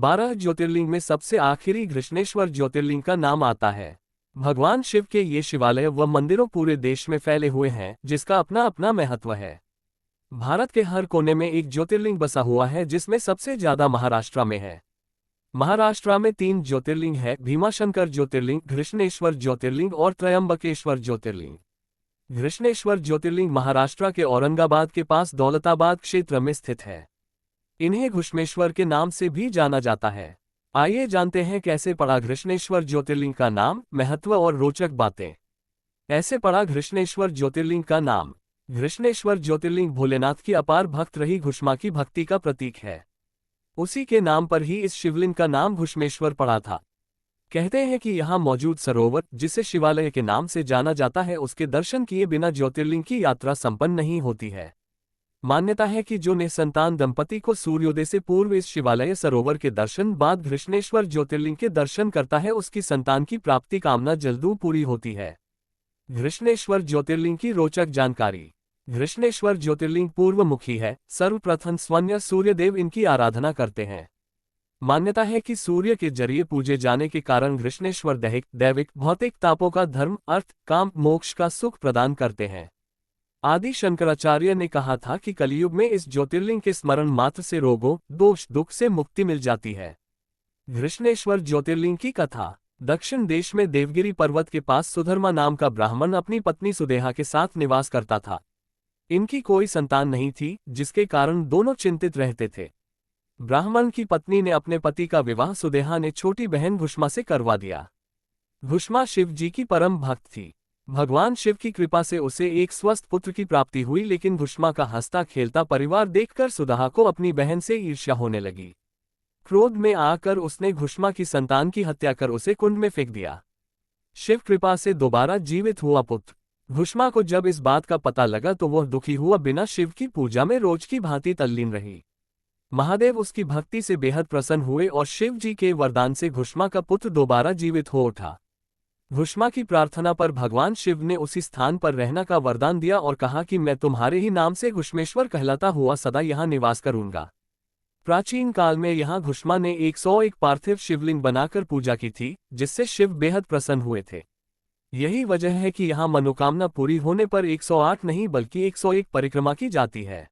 12 ज्योतिर्लिंग में सबसे आखिरी घृष्णेश्वर ज्योतिर्लिंग का नाम आता है। भगवान शिव के ये शिवालय व मंदिरों पूरे देश में फैले हुए हैं, जिसका अपना अपना महत्व है। भारत के हर कोने में एक ज्योतिर्लिंग बसा हुआ है, जिसमें सबसे ज्यादा महाराष्ट्र में है। महाराष्ट्र में 3 ज्योतिर्लिंग है: भीमाशंकर ज्योतिर्लिंग, घृष्णेश्वर ज्योतिर्लिंग और त्रयंबकेश्वर ज्योतिर्लिंग। घृष्णेश्वर ज्योतिर्लिंग महाराष्ट्र के औरंगाबाद के पास दौलताबाद क्षेत्र में स्थित है। इन्हें घुश्मेश्वर के नाम से भी जाना जाता है। आइए जानते हैं कैसे पड़ा घृष्णेश्वर ज्योतिर्लिंग का नाम, महत्व और रोचक बातें। ऐसे पड़ा घृष्णेश्वर ज्योतिर्लिंग का नाम। घृष्णेश्वर ज्योतिर्लिंग भोलेनाथ की अपार भक्त रही घुश्मा की भक्ति का प्रतीक है। उसी के नाम पर ही इस शिवलिंग का नाम घुश्मेश्वर पड़ा था। कहते हैं कि यहाँ मौजूद सरोवर, जिसे शिवालय के नाम से जाना जाता है, उसके दर्शन किए बिना ज्योतिर्लिंग की यात्रा संपन्न नहीं होती है। मान्यता है कि जो निसंतान दंपति को सूर्योदय से पूर्व इस शिवालय सरोवर के दर्शन बाद घृष्णेश्वर ज्योतिर्लिंग के दर्शन करता है, उसकी संतान की प्राप्ति कामना जल्दू पूरी होती है। घृष्णेश्वर ज्योतिर्लिंग की रोचक जानकारी। घृष्णेश्वर ज्योतिर्लिंग पूर्वमुखी है। सर्वप्रथम स्वयं सूर्यदेव इनकी आराधना करते हैं। मान्यता है कि सूर्य के जरिए पूजे जाने के कारण घृष्णेश्वर दैविक भौतिक तापों का धर्म, अर्थ, काम, मोक्ष का सुख प्रदान करते हैं। आदि शंकराचार्य ने कहा था कि कलयुग में इस ज्योतिर्लिंग के स्मरण मात्र से रोगों, दोष, दुख से मुक्ति मिल जाती है। घृष्णेश्वर ज्योतिर्लिंग की कथा। दक्षिण देश में देवगिरी पर्वत के पास सुधर्मा नाम का ब्राह्मण अपनी पत्नी सुदेहा के साथ निवास करता था। इनकी कोई संतान नहीं थी, जिसके कारण दोनों चिंतित रहते थे। ब्राह्मण की पत्नी ने अपने पति का विवाह सुदेहा ने छोटी बहन घुश्मा से करवा दिया। घुश्मा शिव जी की परम भक्त थी। भगवान शिव की कृपा से उसे एक स्वस्थ पुत्र की प्राप्ति हुई, लेकिन घुश्मा का हंसता खेलता परिवार देखकर सुदाहा को अपनी बहन से ईर्ष्या होने लगी। क्रोध में आकर उसने घुश्मा की संतान की हत्या कर उसे कुंड में फेंक दिया। शिव कृपा से दोबारा जीवित हुआ पुत्र। घुश्मा को जब इस बात का पता लगा तो वह दुखी हुआ बिना शिव की पूजा में रोज की भांति तल्लीन रही। महादेव उसकी भक्ति से बेहद प्रसन्न हुए और शिव जी के वरदान से घुश्मा का पुत्र दोबारा जीवित हो उठा। घुश्मा की प्रार्थना पर भगवान शिव ने उसी स्थान पर रहने का वरदान दिया और कहा कि मैं तुम्हारे ही नाम से घुश्मेश्वर कहलाता हुआ सदा यहाँ निवास करूंगा। प्राचीन काल में यहाँ घुश्मा ने 101 पार्थिव शिवलिंग बनाकर पूजा की थी, जिससे शिव बेहद प्रसन्न हुए थे। यही वजह है कि यहाँ मनोकामना पूरी होने पर 108 नहीं बल्कि 101 परिक्रमा की जाती है।